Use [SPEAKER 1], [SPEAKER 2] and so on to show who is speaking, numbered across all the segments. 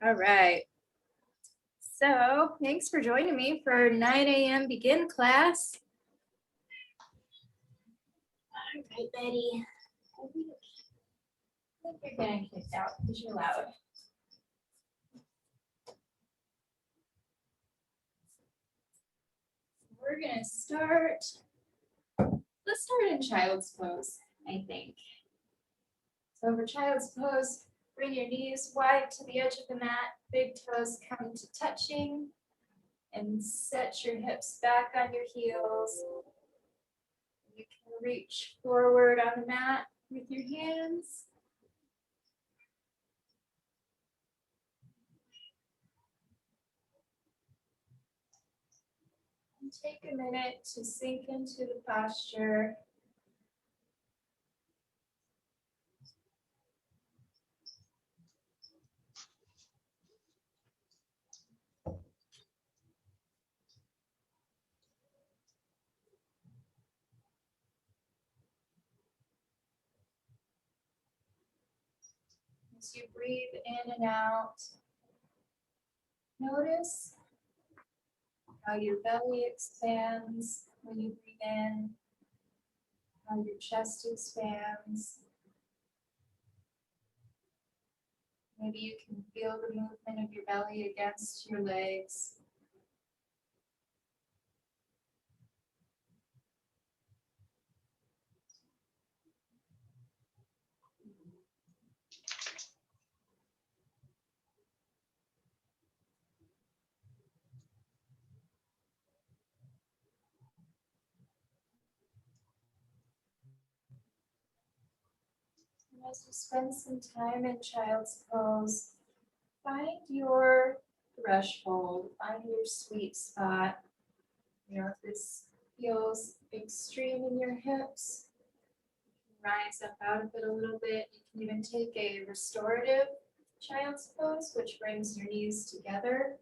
[SPEAKER 1] All right. So thanks for joining me for 9 a.m. begin class. All right, Betty. I think you're getting kicked out because you're loud. We're gonna start. Let's start in child's pose, I think. So for child's pose, bring your knees wide to the edge of the mat, big toes come to touching, and set your hips back on your heels. You can reach forward on the mat with your hands. And take a minute to sink into the posture. As you breathe in and out, notice how your belly expands when you breathe in, how your chest expands. Maybe you can feel the movement of your belly against your legs. And as you spend some time in child's pose, find your threshold, find your sweet spot. You know, if this feels extreme in your hips, you can rise up out of it a little bit. You can even take a restorative child's pose, which brings your knees together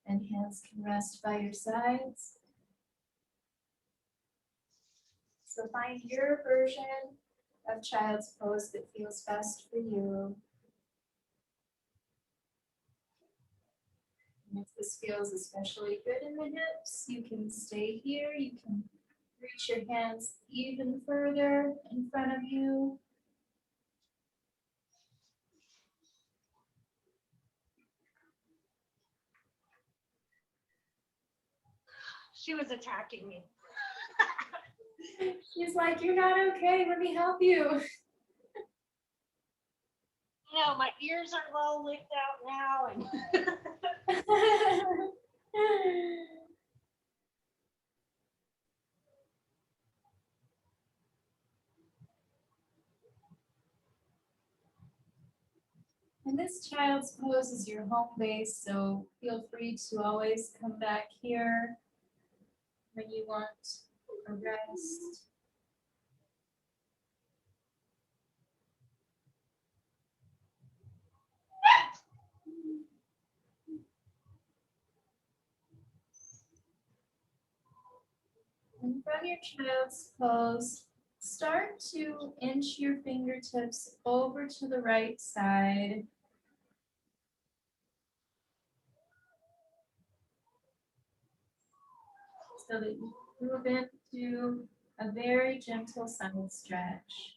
[SPEAKER 1] and hands can rest by your sides. So find your version of child's pose that feels best for you. And if this feels especially good in the hips, you can stay here. You can reach your hands even further in front of you.
[SPEAKER 2] She was attacking me.
[SPEAKER 1] She's like, you're not okay. Let me help you.
[SPEAKER 2] No, my ears are all licked out now. And
[SPEAKER 1] And this child's pose is your home base, so feel free to always come back here when you want a rest. And from your child's pose, start to inch your fingertips over to the right side. So that you move into a very gentle side stretch.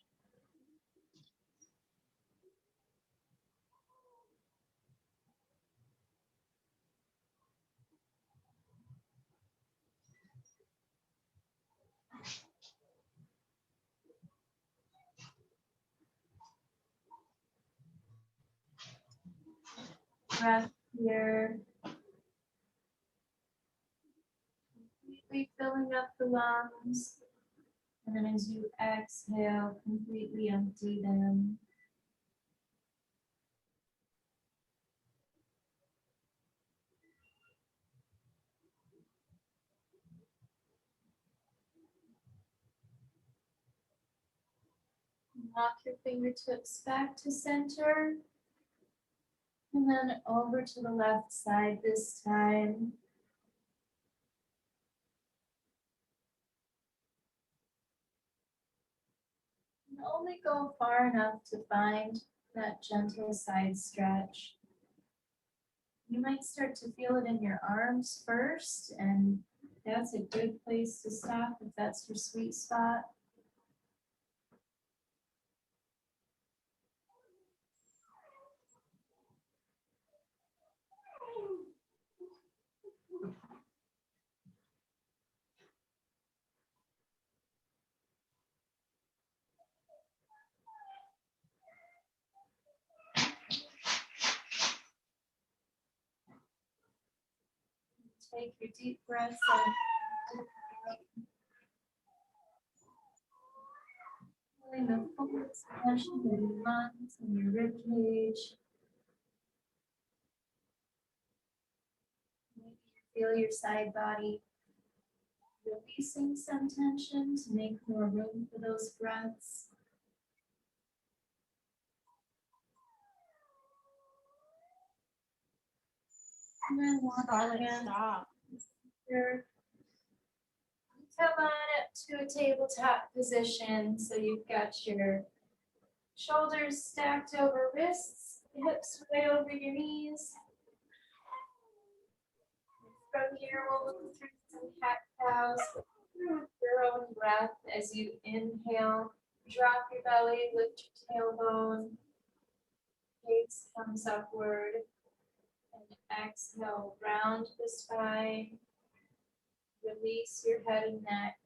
[SPEAKER 1] Breath here. Completely filling up the lungs. And then as you exhale, completely empty them. Walk your fingertips back to center. And then over to the left side this time. And only go far enough to find that gentle side stretch. You might start to feel it in your arms first, and that's a good place to stop if that's your sweet spot. Take your deep breaths in. Feeling the full expansion of your lungs and your rib cage. Maybe you feel your side body releasing some tension to make more room for those breaths. And then walk
[SPEAKER 2] Solid
[SPEAKER 1] again.
[SPEAKER 2] stop.
[SPEAKER 1] Here. Come on up to a tabletop position. So you've got your shoulders stacked over wrists, hips way over your knees. From here, we'll move through some cat cows with your own breath as you inhale. Drop your belly, lift your tailbone. Gaze comes upward. And exhale, round the spine. Release your head and neck.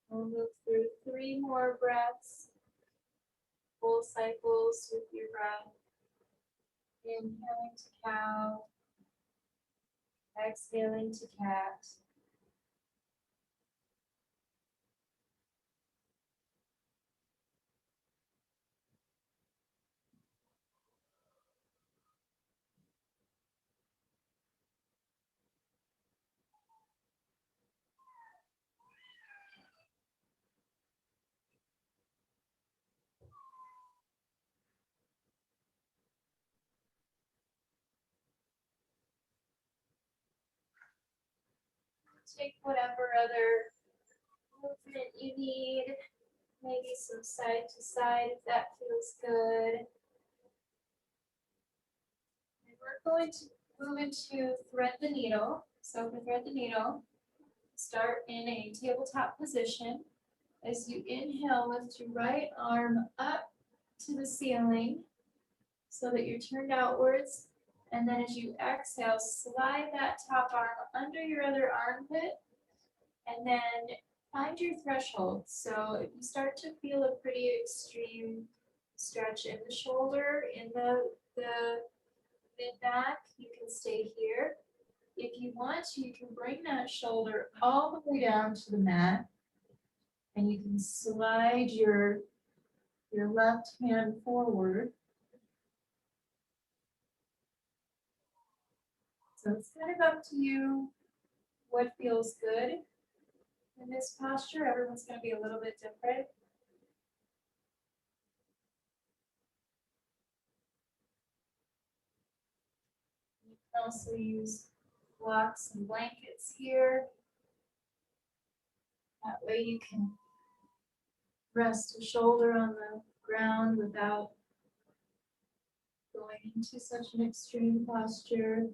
[SPEAKER 1] We'll move through 3 more breaths. Full cycles with your breath. Inhaling to cow. Exhaling to cat. Take whatever other movement you need. Maybe some side to side if that feels good. And we're going to move into thread the needle. So for thread the needle, start in a tabletop position. As you inhale, lift your right arm up to the ceiling so that you're turned outwards. And then as you exhale, slide that top arm under your other armpit and then find your threshold. So if you start to feel a pretty extreme stretch in the shoulder, in the mid-back, you can stay here. If you want to, you can bring that shoulder all the way down to the mat and you can slide your left hand forward. So it's kind of up to you what feels good in this posture. Everyone's going to be a little bit different. You can also use blocks and blankets here. That way you can rest a shoulder on the ground without going into such an extreme posture.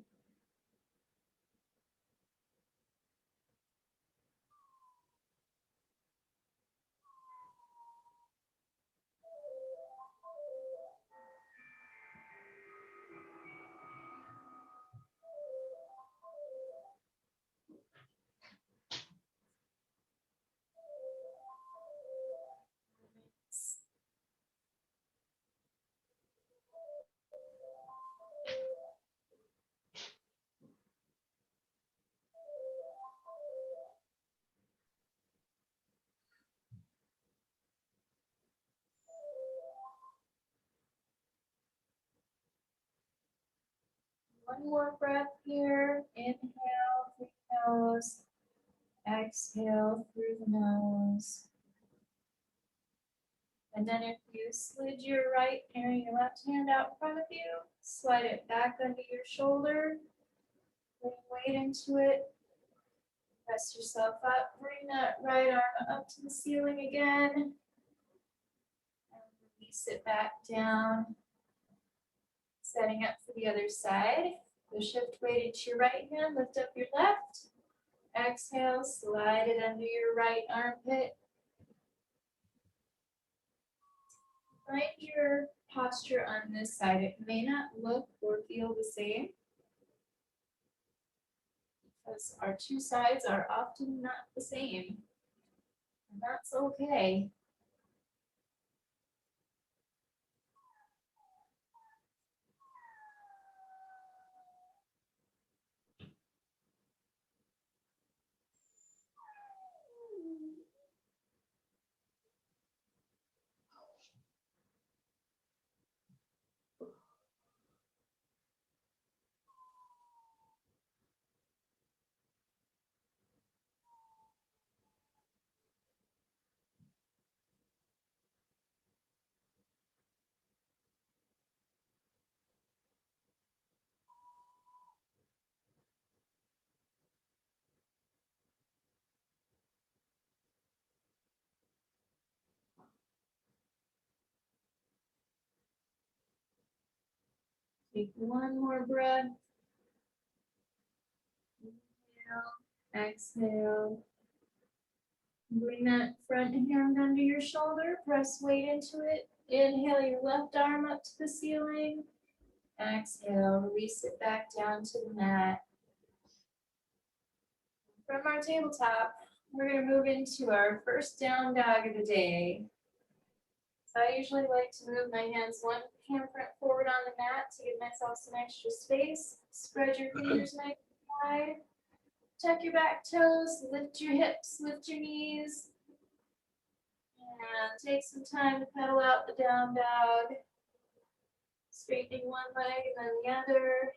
[SPEAKER 1] One more breath here. Inhale through the nose. Exhale through the nose. And then if you slid your right or your left hand out in front of you, slide it back under your shoulder, bring weight into it, press yourself up, bring that right arm up to the ceiling again, and release it back down. Setting up for the other side. So shift weight into your right hand, lift up your left. Exhale, slide it under your right armpit. Find your posture on this side. It may not look or feel the same because our two sides are often not the same. And that's okay. Take one more breath. Inhale, exhale. Bring that front hand under your shoulder, press weight into it. Inhale your left arm up to the ceiling. Exhale, release it back down to the mat. From our tabletop, we're going to move into our first down dog of the day. So I usually like to move my hands one hand front forward on the mat to give myself some extra space. Spread your fingers nice and wide. Tuck your back toes, lift your hips, lift your knees. And take some time to pedal out the down dog. Straightening one leg and then the other.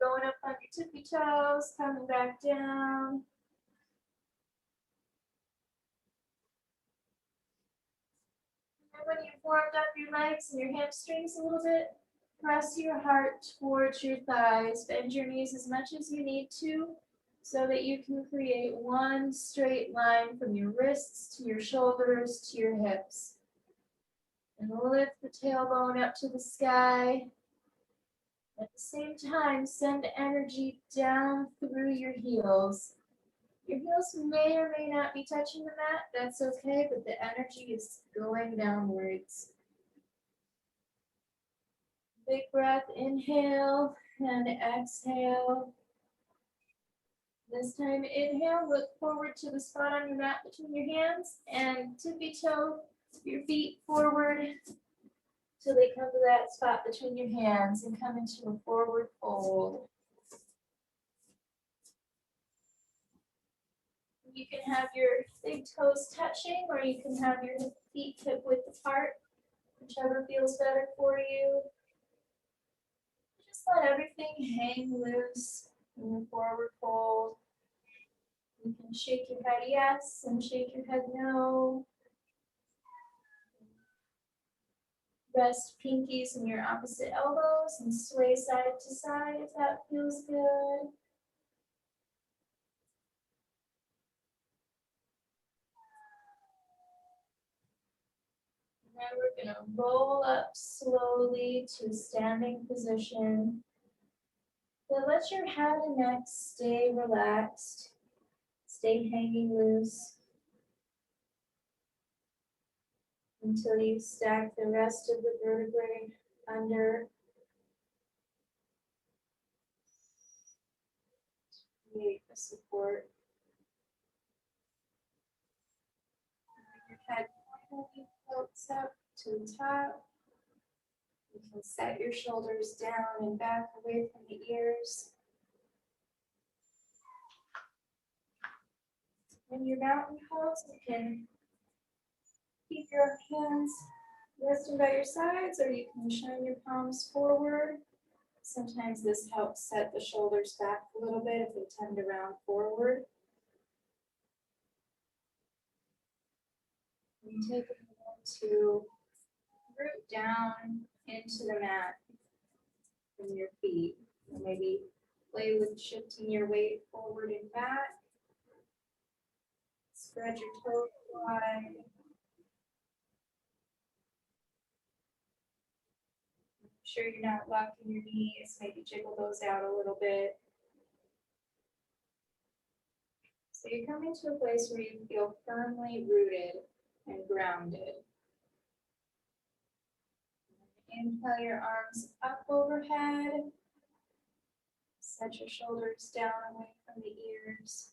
[SPEAKER 1] Going up on your tippy toes, coming back down. And when you've warmed up your legs and your hamstrings a little bit, press your heart towards your thighs. Bend your knees as much as you need to so that you can create one straight line from your wrists to your shoulders to your hips. And lift the tailbone up to the sky. At the same time, send energy down through your heels. Your heels may or may not be touching the mat. That's okay, but the energy is going downwards. Big breath, inhale and exhale. This time, inhale, look forward to the spot on your mat between your hands and tippy toe your feet forward till they come to that spot between your hands and come into a forward fold. You can have your big toes touching or you can have your feet hip width apart, whichever feels better for you. Just let everything hang loose in the forward fold. You can shake your head yes and shake your head no. Rest pinkies in your opposite elbows and sway side to side if that feels good. And then we're going to roll up slowly to standing position. So let your head and neck stay relaxed, stay hanging loose until you stack the rest of the vertebrae under. Create a support. Bring your head pointing floats up to the top. You can set your shoulders down and back away from the ears. In your mountain pose, you can keep your hands resting by your sides, or you can shine your palms forward. Sometimes this helps set the shoulders back a little bit if they tend to round forward. And take a moment to root down into the mat from your feet. And maybe play with shifting your weight forward and back. Spread your toes wide. Make sure you're not locking your knees. Maybe jiggle those out a little bit. So you're coming to a place where you feel firmly rooted and grounded. Inhale your arms up overhead. Set your shoulders down away from the ears.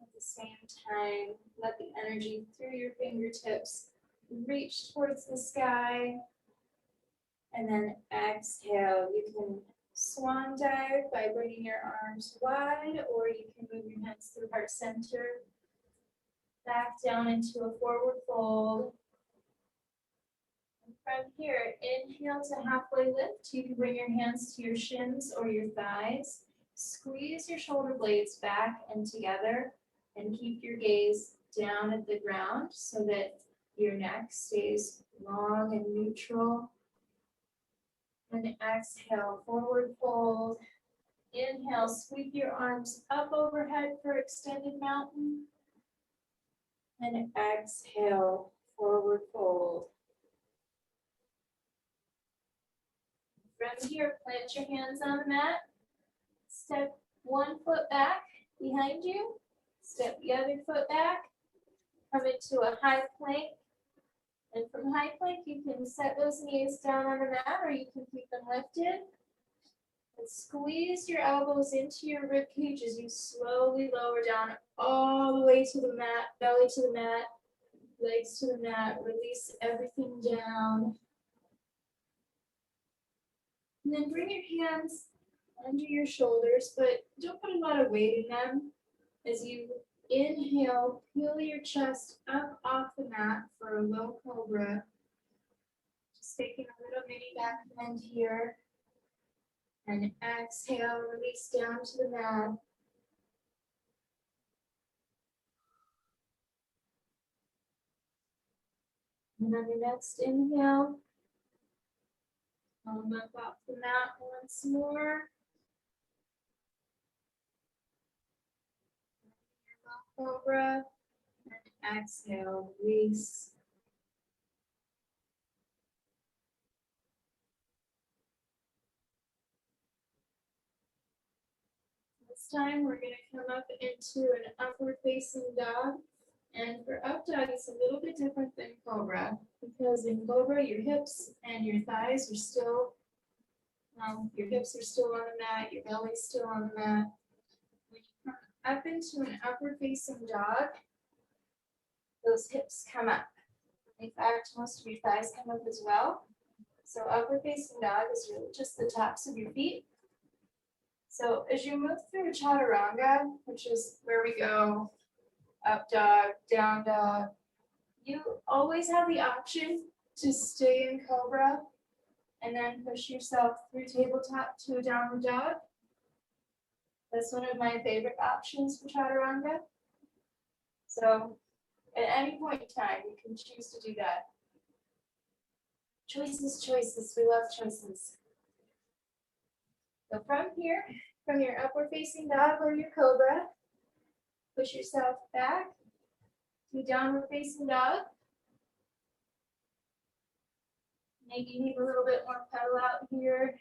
[SPEAKER 1] At the same time, let the energy through your fingertips reach towards the sky. And then exhale. You can swan dive by bringing your arms wide, or you can move your hands through heart center. Back down into a forward fold. And from here, inhale to halfway lift. You can bring your hands to your shins or your thighs. Squeeze your shoulder blades back and together, and keep your gaze down at the ground so that your neck stays long and neutral. And exhale, forward fold. Inhale, sweep your arms up overhead for extended mountain. And exhale, forward fold. From here, plant your hands on the mat. Step one foot back behind you. Step the other foot back. Come into a high plank. And from high plank, you can set those knees down on the mat, or you can keep them lifted. And squeeze your elbows into your rib cage as you slowly lower down all the way to the mat, belly to the mat, legs to the mat. Release everything down. And then bring your hands under your shoulders, but don't put a lot of weight in them. As you inhale, peel your chest up off the mat for a low cobra. Just taking a little mini back bend here. And exhale, release down to the mat. And on your next inhale, come up off the mat once more. Cobra. And exhale, release. This time we're going to come up into an upward facing dog. And for up dog, it's a little bit different than cobra, because in cobra, your hips and your thighs are still, your hips are still on the mat, your belly's still on the mat. When you come up into an upward facing dog, those hips come up. In fact, most of your thighs come up as well. So upward facing dog is really just the tops of your feet. So as you move through chaturanga, which is where we go up dog, down dog, you always have the option to stay in cobra and then push yourself through tabletop to a downward dog. That's one of my favorite options for chaturanga. So at any point in time, you can choose to do that. Choices, choices. We love choices. So from here, from your upward facing dog or your cobra, push yourself back to downward facing dog. Maybe you need a little bit more pedal out here.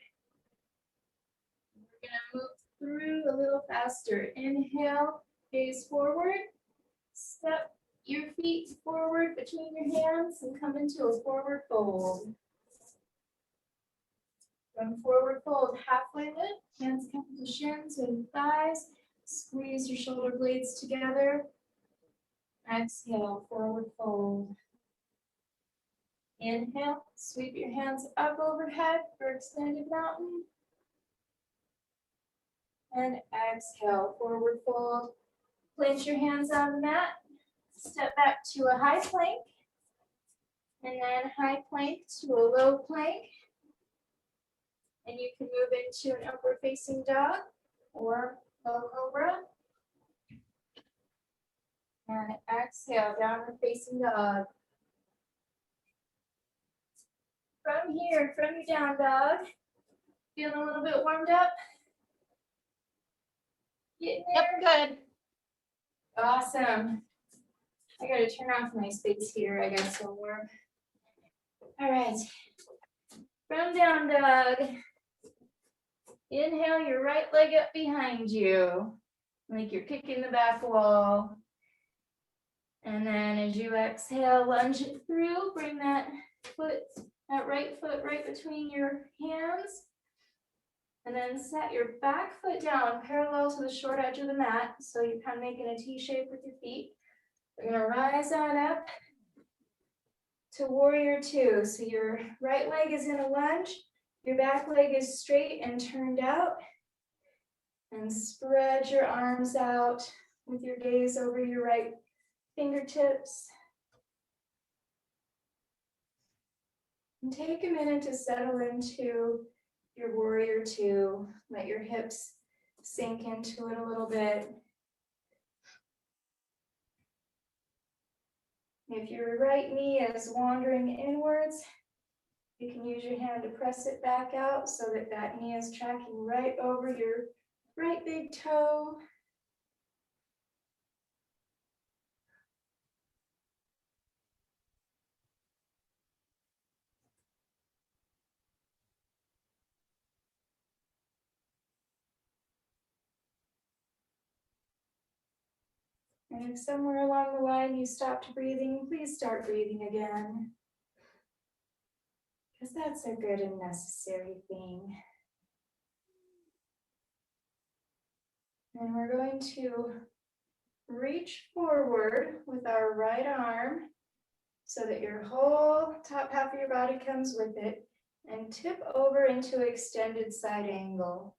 [SPEAKER 1] We're going to move through a little faster. Inhale, gaze forward. Step your feet forward between your hands and come into a forward fold. From forward fold, halfway lift, hands come to shins and thighs. Squeeze your shoulder blades together. Exhale, forward fold. Inhale, sweep your hands up overhead for extended mountain. And exhale, forward fold. Place your hands on the mat. Step back to a high plank. And then high plank to a low plank. And you can move into an upward facing dog or low cobra. And exhale, downward facing dog. From here, from your down dog. Feeling a little bit warmed up? Getting
[SPEAKER 2] Yep,
[SPEAKER 1] there?
[SPEAKER 2] good.
[SPEAKER 1] Awesome. I gotta turn off my space heater, I got so warm. All right. From down dog. Inhale your right leg up behind you. Like you're kicking the back wall. And then as you exhale, lunge it through, bring that right foot right between your hands. And then set your back foot down parallel to the short edge of the mat. So you're kind of making a T shape with your feet. We're gonna rise on up to warrior two. So your right leg is in a lunge, your back leg is straight and turned out. And spread your arms out with your gaze over your right fingertips. And take a minute to settle into your warrior two. Let your hips sink into it a little bit. If your right knee is wandering inwards, you can use your hand to press it back out so that that knee is tracking right over your right big toe. And if somewhere along the line you stopped breathing, please start breathing again. Because that's a good and necessary thing. And we're going to reach forward with our right arm so that your whole top half of your body comes with it, and tip over into extended side angle.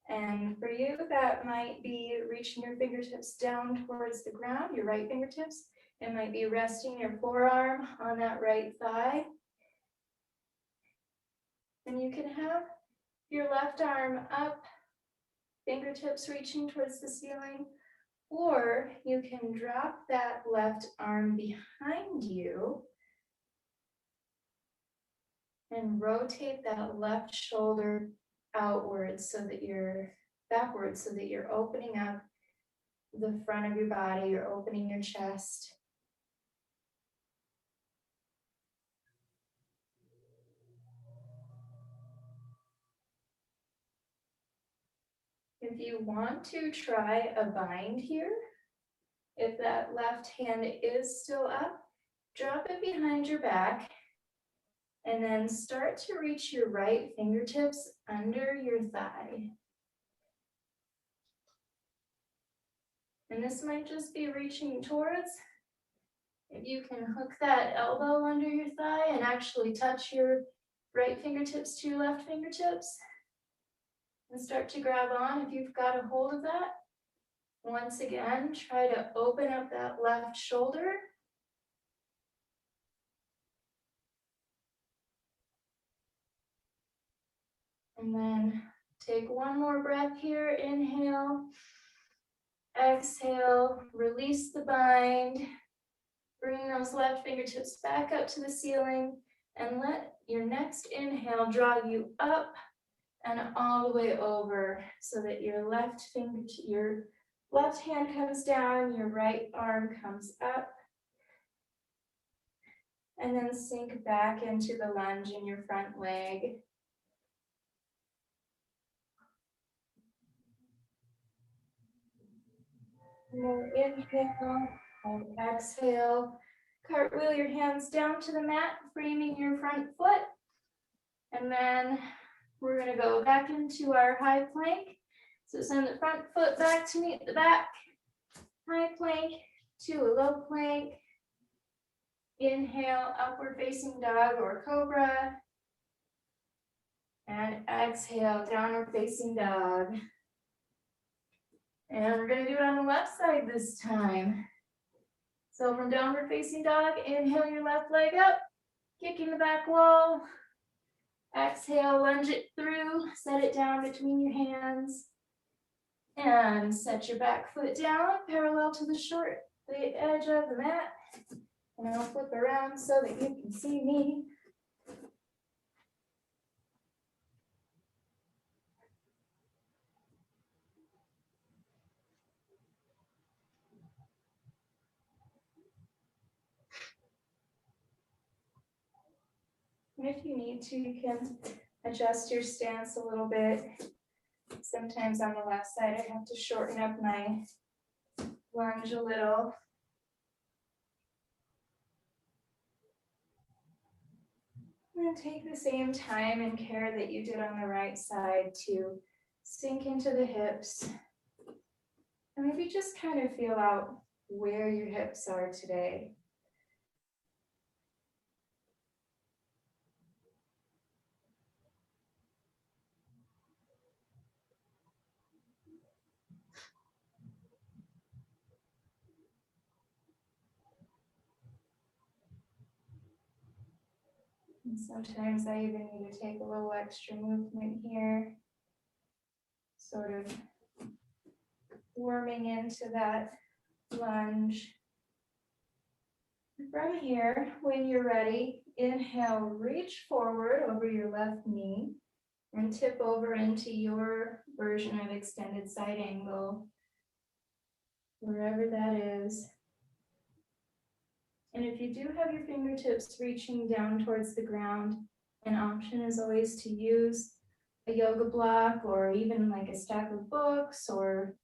[SPEAKER 1] And for you, that might be reaching your fingertips down towards the ground, your right fingertips. It might be resting your forearm on that right thigh. And you can have your left arm up, fingertips reaching towards the ceiling, or you can drop that left arm behind you and rotate that left shoulder outwards so that you're backwards, so that you're opening up the front of your body, you're opening your chest. If you want to try a bind here, if that left hand is still up, drop it behind your back and then start to reach your right fingertips under your thigh. And this might just be reaching towards. If you can hook that elbow under your thigh and actually touch your right fingertips to your left fingertips and start to grab on if you've got a hold of that. Once again, try to open up that left shoulder. And then take one more breath here. Inhale, exhale, release the bind. Bring those left fingertips back up to the ceiling and let your next inhale draw you up and all the way over so that your left hand comes down, your right arm comes up. And then sink back into the lunge in your front leg. And then inhale and exhale. Cartwheel your hands down to the mat, framing your front foot. And then we're going to go back into our high plank. So send the front foot back to meet the back. High plank to a low plank. Inhale, upward facing dog or cobra. And exhale, downward facing dog. And we're going to do it on the left side this time. So from downward facing dog, inhale your left leg up, kicking the back wall. Exhale, lunge it through, set it down between your hands. And set your back foot down, parallel to the the edge of the mat. And I'll flip around so that you can see me. And if you need to, you can adjust your stance a little bit. Sometimes on the left side, I have to shorten up my lunge a little. And take the same time and care that you did on the right side to sink into the hips. And maybe just kind of feel out where your hips are today. And sometimes I even need to take a little extra movement here, sort of warming into that lunge. From here, when you're ready, inhale, reach forward over your left knee and tip over into your version of extended side angle, wherever that is. And if you do have your fingertips reaching down towards the ground, an option is always to use a yoga block or even like a stack of books or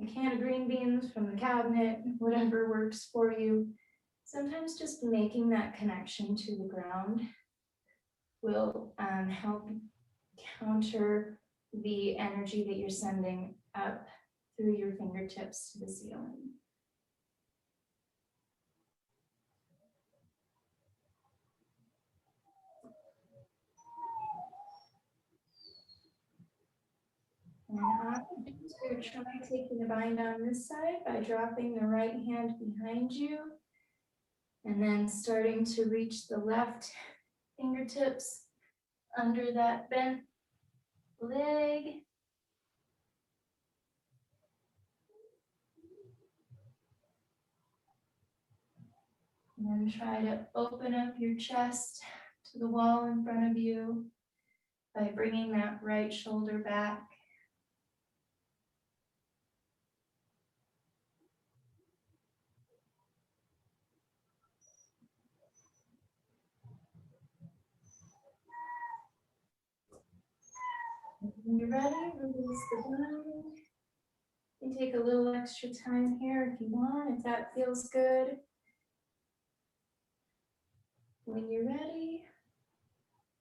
[SPEAKER 1] a can of green beans from the cabinet, whatever works for you. Sometimes just making that connection to the ground will help counter the energy that you're sending up through your fingertips to the ceiling. And I'm to try taking the bind on this side by dropping the right hand behind you and then starting to reach the left fingertips under that bent leg. And then try to open up your chest to the wall in front of you by bringing that right shoulder back. When you're ready, release the bind. You can take a little extra time here if you want, if that feels good. When you're ready,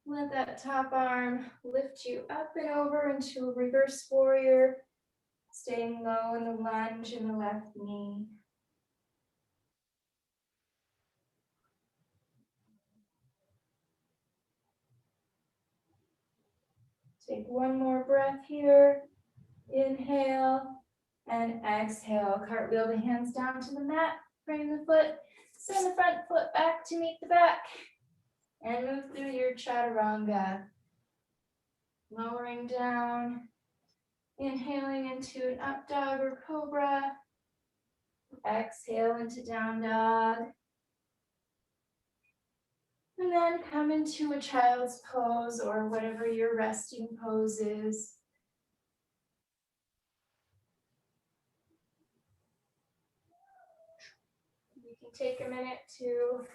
[SPEAKER 1] let that top arm lift you up and over into a reverse warrior, staying low in the lunge in the left knee. Take one more breath here. Inhale and exhale. Cartwheel the hands down to the mat, frame the foot, send the front foot back to meet the back, and move through your chaturanga. Lowering down, inhaling into an up dog or cobra. Exhale into down dog. And then come into a child's pose or whatever your resting pose is. You can take a minute to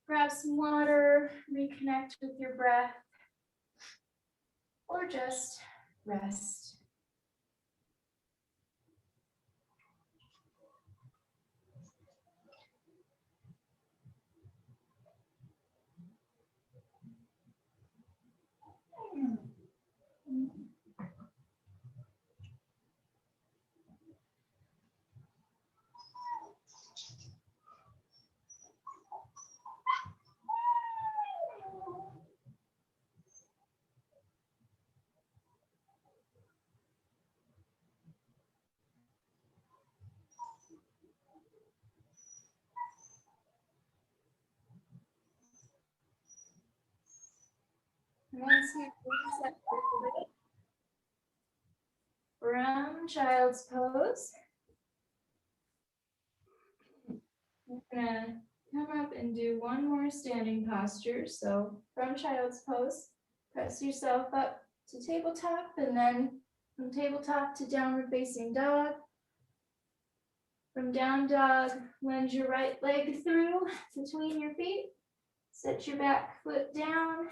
[SPEAKER 1] grab some water, reconnect with your breath, or just rest. Once you reset quickly, from child's pose, Gonna come up and do one more standing posture. So from child's pose, press yourself up to tabletop, and then from tabletop to downward facing dog. From down dog, lunge your right leg through between your feet. Set your back foot down.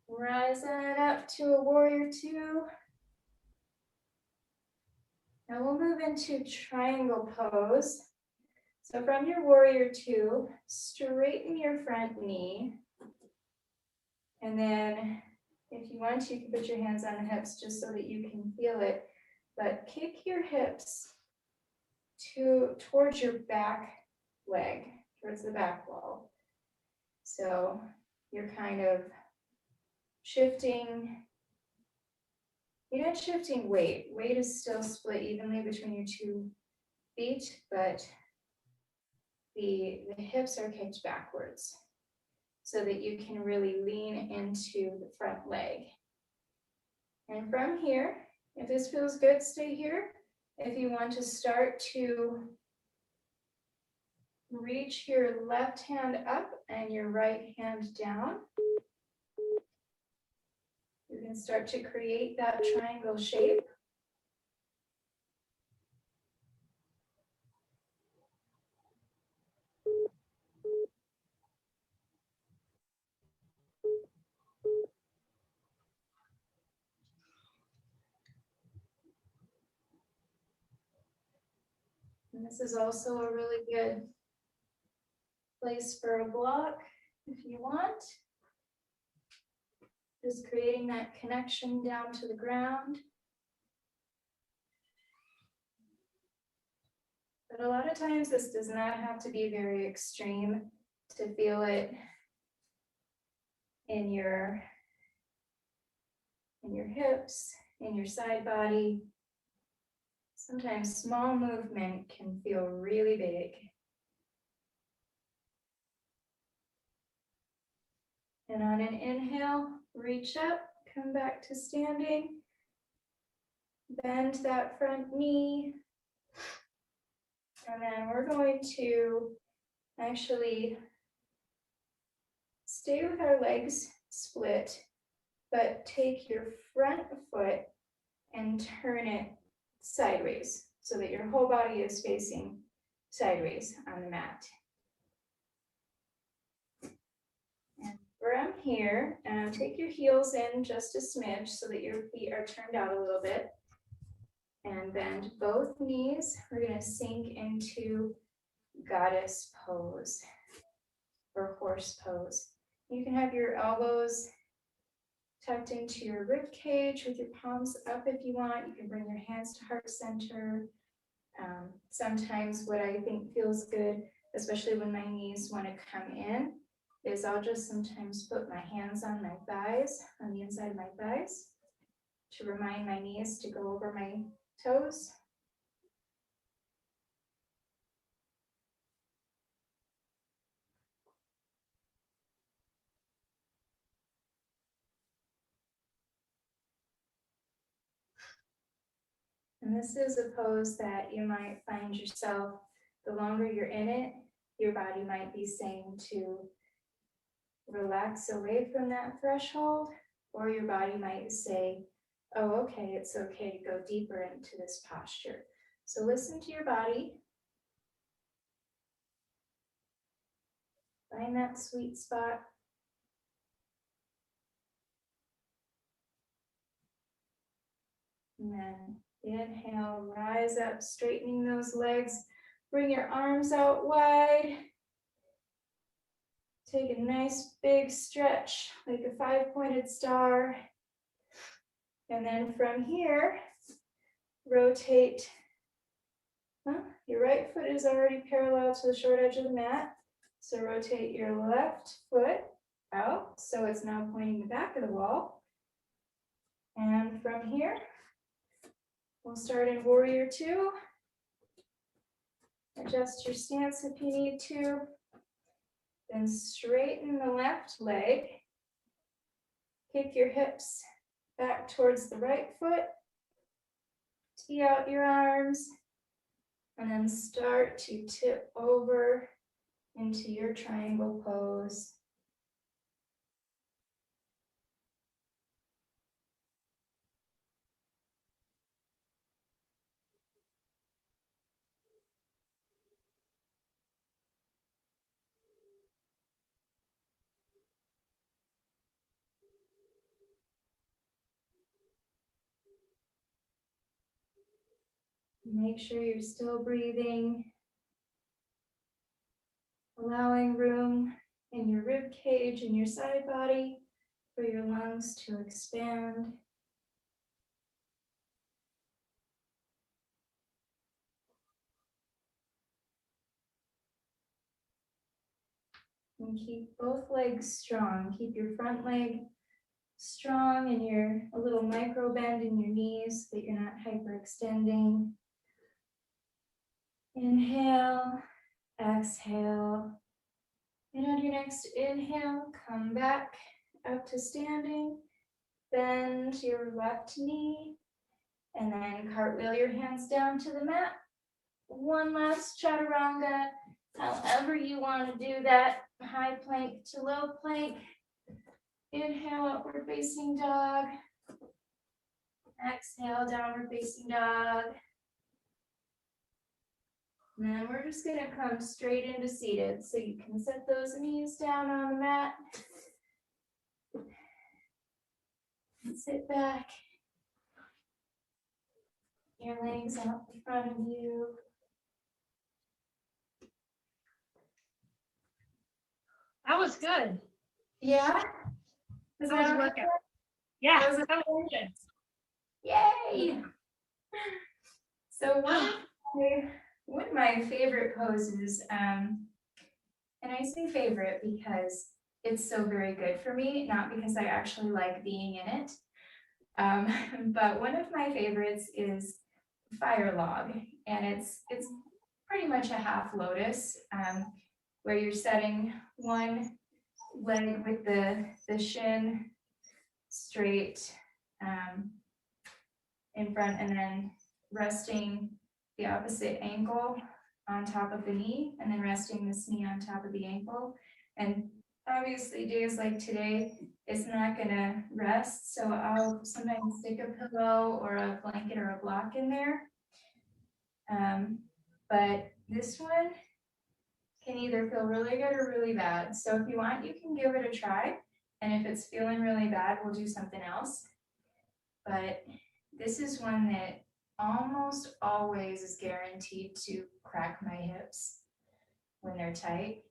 [SPEAKER 1] Rise that up to a warrior two. Now we'll move into triangle pose. So from your warrior two, straighten your front knee. And then if you want to, you can put your hands on the hips just so that you can feel it. But kick your hips towards your back leg, towards the back wall. So you're kind of shifting. You're not shifting weight. Weight is still split evenly between your 2 feet, but the hips are kicked backwards so that you can really lean into the front leg. And from here, if this feels good, stay here. If you want to start to reach your left hand up and your right hand down, you can start to create that triangle shape. And this is also a really good place for a block if you want. Just creating that connection down to the ground. But a lot of times this does not have to be very extreme to feel it in your hips, in your side body. Sometimes small movement can feel really big. And on an inhale, reach up, come back to standing. Bend that front knee. And then we're going to actually stay with our legs split, but take your front foot and turn it sideways so that your whole body is facing sideways on the mat. And from here, take your heels in just a smidge so that your feet are turned out a little bit. And bend both knees. We're going to sink into goddess pose or horse pose. You can have your elbows tucked into your rib cage with your palms up if you want. You can bring your hands to heart center. Sometimes what I think feels good, especially when my knees want to come in, is I'll just sometimes put my hands on my thighs, on the inside of my thighs, to remind my knees to go over my toes. And this is a pose that you might find yourself, the longer you're in it, your body might be saying to relax away from that threshold, or your body might say, oh, okay, it's okay to go deeper into this posture. So listen to your body. Find that sweet spot. And then inhale, rise up, straightening those legs. Bring your arms out wide. Take a nice big stretch, like a 5-pointed star. And then from here, rotate. Your right foot is already parallel to the short edge of the mat. So rotate your left foot out, so it's now pointing the back of the wall. And from here, we'll start in warrior two. Adjust your stance if you need to. Then straighten the left leg. Kick your hips back towards the right foot. Tee out your arms. And then start to tip over into your triangle pose. Make sure you're still breathing, allowing room in your rib cage and your side body for your lungs to expand. And keep both legs strong. Keep your front leg strong and your a little micro bend in your knees so that you're not hyperextending. Inhale, exhale. And on your next inhale, come back up to standing. Bend your left knee and then cartwheel your hands down to the mat. One last chaturanga, however you want to do that. High plank to low plank. Inhale, upward facing dog. Exhale, downward facing dog. And then we're just gonna come straight into seated. So you can set those knees down on the mat. And sit back. Your legs out in front of you.
[SPEAKER 2] That was good.
[SPEAKER 1] Yeah? Is
[SPEAKER 2] That was
[SPEAKER 1] that
[SPEAKER 2] working. Yeah,
[SPEAKER 1] That was
[SPEAKER 2] that was good.
[SPEAKER 1] Yay! So one of my favorite poses, and I say favorite because it's so very good for me, not because I actually like being in it. But one of my favorites is fire log, and it's pretty much a half lotus, where you're setting one leg with the shin straight in front, and then resting the opposite ankle on top of the knee, and then resting this knee on top of the ankle. And obviously days like today, it's not gonna rest, so I'll sometimes stick a pillow or a blanket or a block in there. But this one can either feel really good or really bad. So if you want, you can give it a try. And if it's feeling really bad, we'll do something else. But this is one that almost always is guaranteed to crack my hips when they're tight.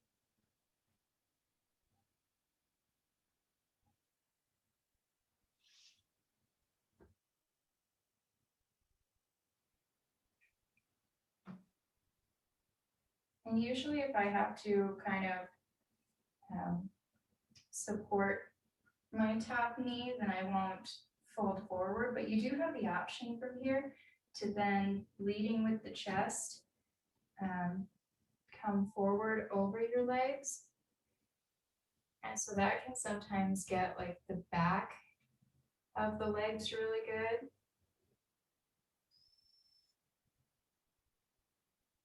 [SPEAKER 1] And usually if I have to kind of support my top knee, then I won't fold forward, but you do have the option from here to then leading with the chest, come forward over your legs. And so that can sometimes get like the back of the legs really good.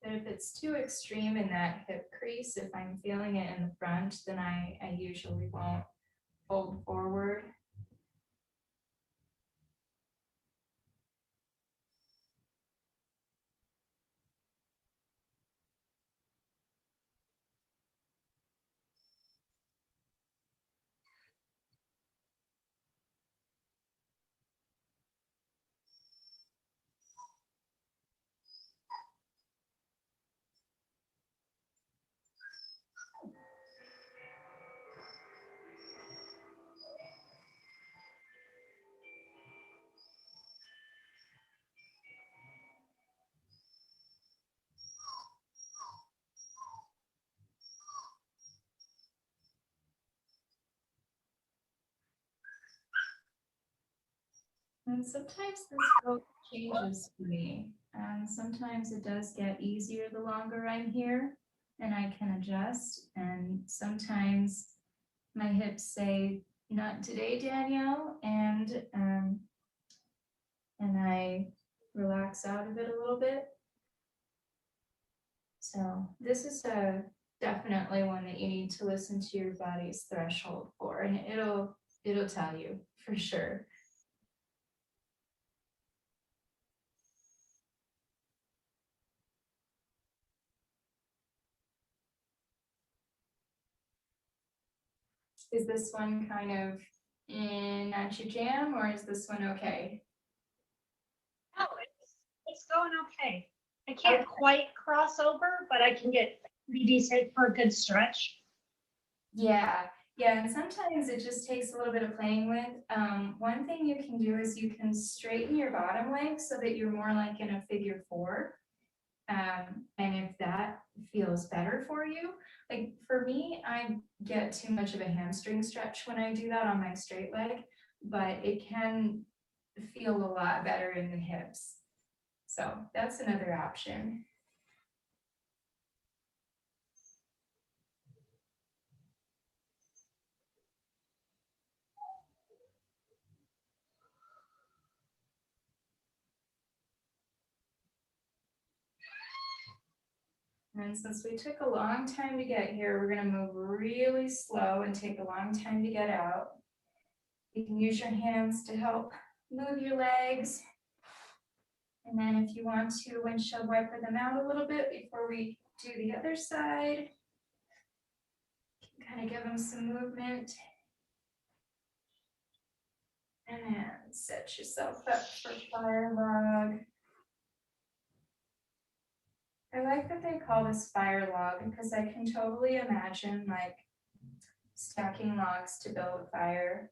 [SPEAKER 1] But if it's too extreme in that hip crease, if I'm feeling it in the front, then I usually won't fold forward. And sometimes this scope changes for me. And sometimes it does get easier the longer I'm here and I can adjust. And sometimes my hips say, not today, Danielle, and I relax out of it a little bit. So this is definitely one that you need to listen to your body's threshold for, and it'll tell you for sure. Is this one kind of not your jam, or is this one okay?
[SPEAKER 2] Oh, it's going okay. I can't quite cross over, but I can get pretty decent for a good stretch.
[SPEAKER 1] Yeah, yeah, and sometimes it just takes a little bit of playing with. One thing you can do is you can straighten your bottom leg so that you're more like in a figure four. And if that feels better for you, like for me, I get too much of a hamstring stretch when I do that on my straight leg, but it can feel a lot better in the hips. So that's another option. And since we took a long time to get here, we're gonna move really slow and take a long time to get out. You can use your hands to help move your legs. And then if you want to windshield wiper them out a little bit before we do the other side, kind of give them some movement. And then set yourself up for fire log. I like that they call this fire log because I can totally imagine like stacking logs to build a fire.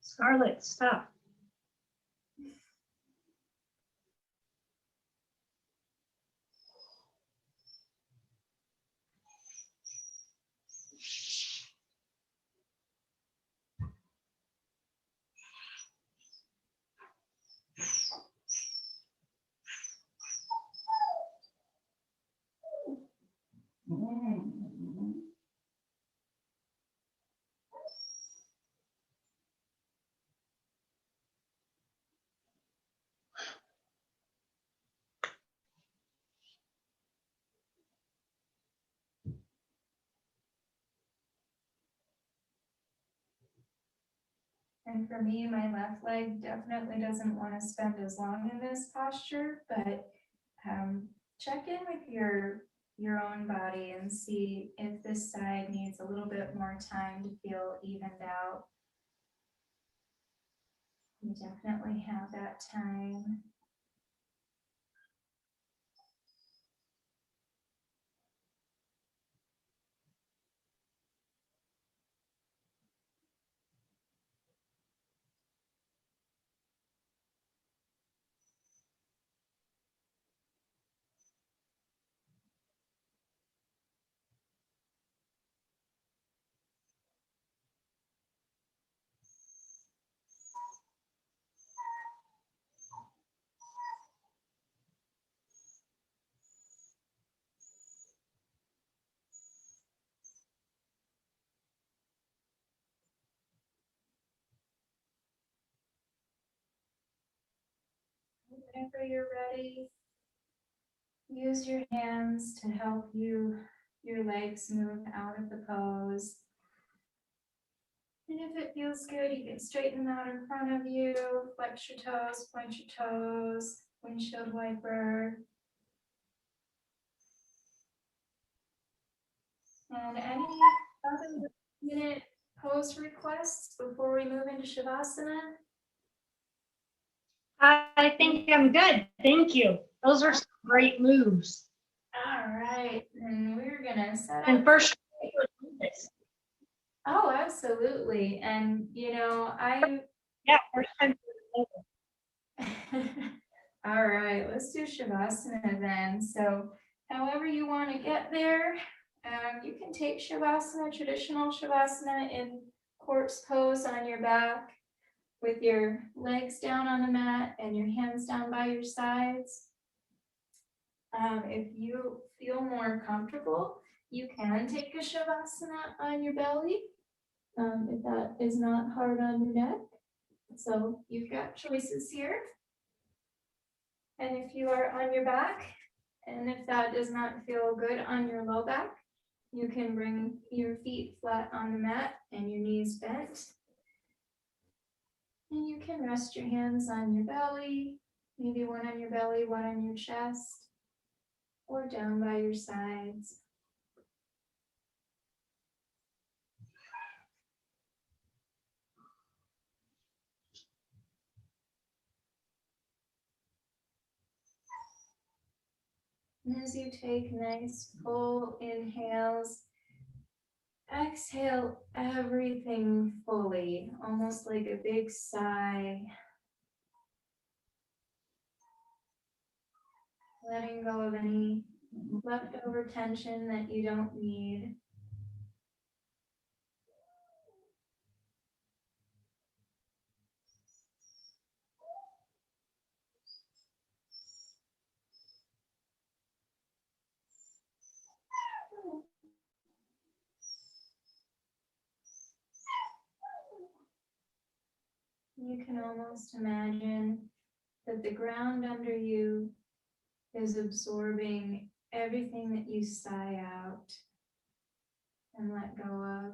[SPEAKER 2] Scarlett, stop.
[SPEAKER 1] And for me, my left leg definitely doesn't want to spend as long in this posture, but check in with your own body and see if this side needs a little bit more time to feel evened out. You definitely have that time. Whenever you're ready, use your hands to help your legs move out of the pose. And if it feels good, you can straighten them out in front of you, flex your toes, point your toes, windshield wiper. And any other minute pose requests before we move into Shavasana?
[SPEAKER 2] I think I'm good. Thank you. Those are some great moves.
[SPEAKER 1] All right, and we're gonna set
[SPEAKER 2] And
[SPEAKER 1] up.
[SPEAKER 2] first,
[SPEAKER 1] Oh, absolutely. And
[SPEAKER 2] yeah, first time.
[SPEAKER 1] all right, let's do Shavasana then. So however you want to get there, you can take Shavasana, traditional Shavasana in corpse pose on your back with your legs down on the mat and your hands down by your sides. If you feel more comfortable, you can take a Shavasana on your belly, if that is not hard on your neck. So you've got choices here. And if you are on your back, and if that does not feel good on your low back, you can bring your feet flat on the mat and your knees bent. And you can rest your hands on your belly, maybe one on your belly, one on your chest, or down by your sides. And as you take nice full inhales, exhale everything fully, almost like a big sigh. Letting go of any leftover tension that you don't need. You can almost imagine that the ground under you is absorbing everything that you sigh out and let go of.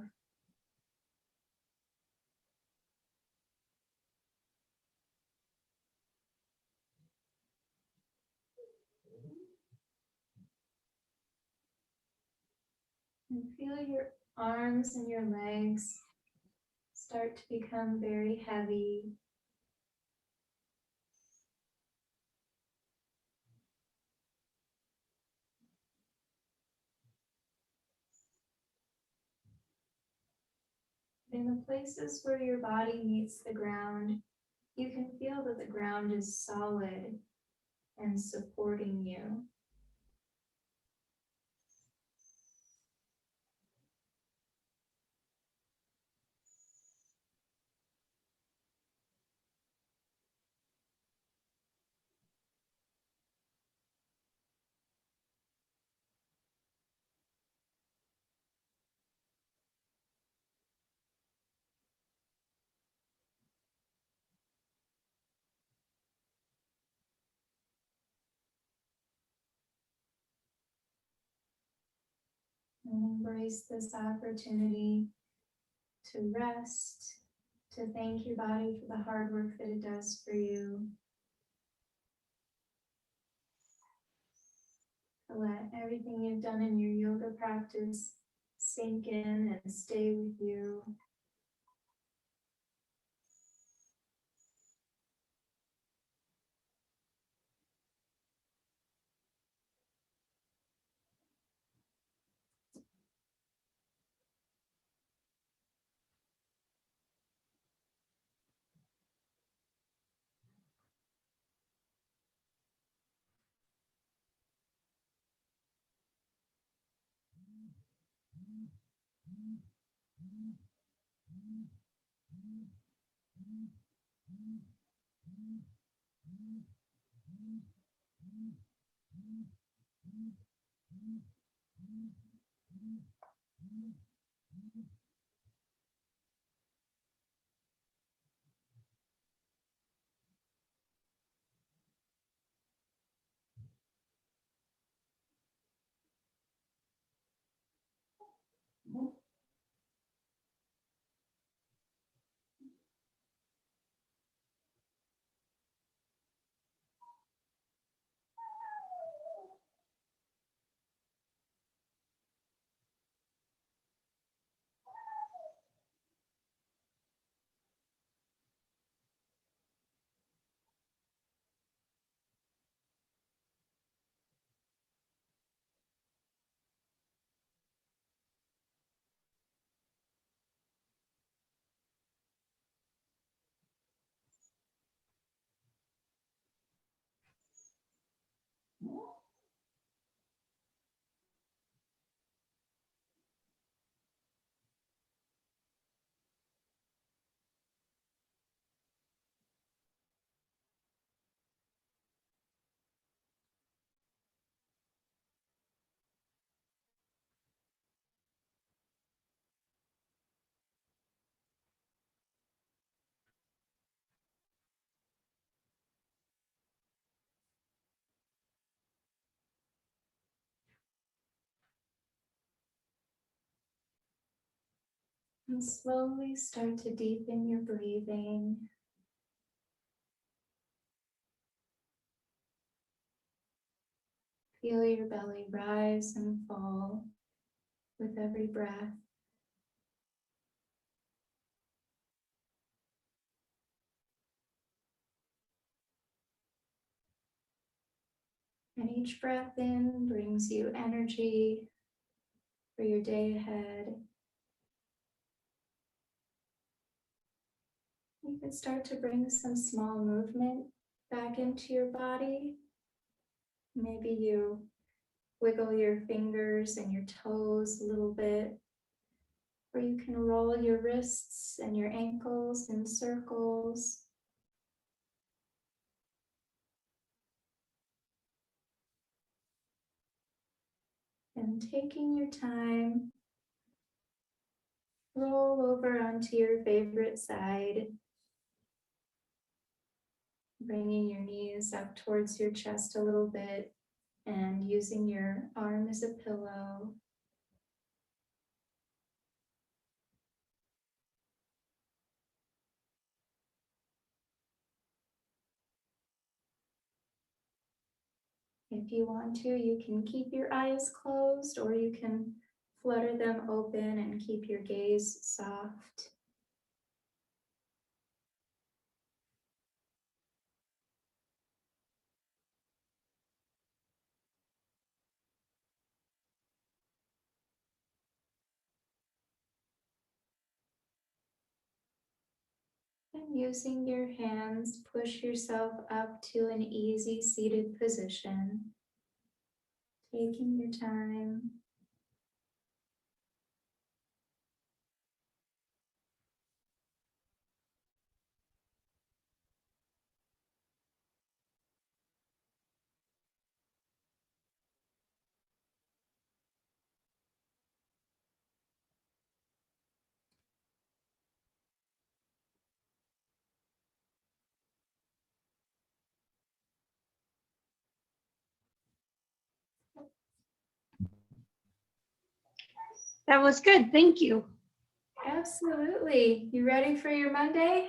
[SPEAKER 1] And feel your arms and your legs start to become very heavy. In the places where your body meets the ground, you can feel that the ground is solid and supporting you. And embrace this opportunity to rest, to thank your body for the hard work that it does for you. To let everything you've done in your yoga practice sink in and stay with you. And slowly start to deepen your breathing. Feel your belly rise and fall with every breath. And each breath in brings you energy for your day ahead. You can start to bring some small movement back into your body. Maybe you wiggle your fingers and your toes a little bit, or you can roll your wrists and your ankles in circles. And taking your time, roll over onto your favorite side, bringing your knees up towards your chest a little bit and using your arm as a pillow. If you want to, you can keep your eyes closed or you can flutter them open and keep your gaze soft. And using your hands, push yourself up to an easy seated position. Taking your time.
[SPEAKER 2] That was good. Thank you.
[SPEAKER 1] Absolutely. You ready for your Monday?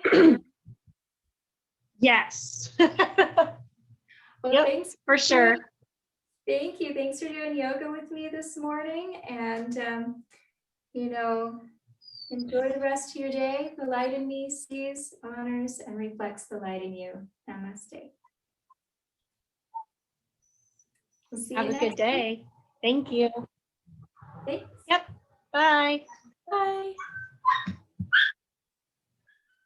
[SPEAKER 2] Yes.
[SPEAKER 1] Well,
[SPEAKER 2] Yep,
[SPEAKER 1] thanks
[SPEAKER 2] for sure.
[SPEAKER 1] Thank you. Thanks for doing yoga with me this morning. And, enjoy the rest of your day. The light in me sees, honors, and reflects the light in you. Namaste. We'll see
[SPEAKER 2] Have
[SPEAKER 1] you
[SPEAKER 2] a
[SPEAKER 1] next
[SPEAKER 2] good day. Thank you.
[SPEAKER 1] Thanks.
[SPEAKER 2] Yep. Bye.
[SPEAKER 1] Bye.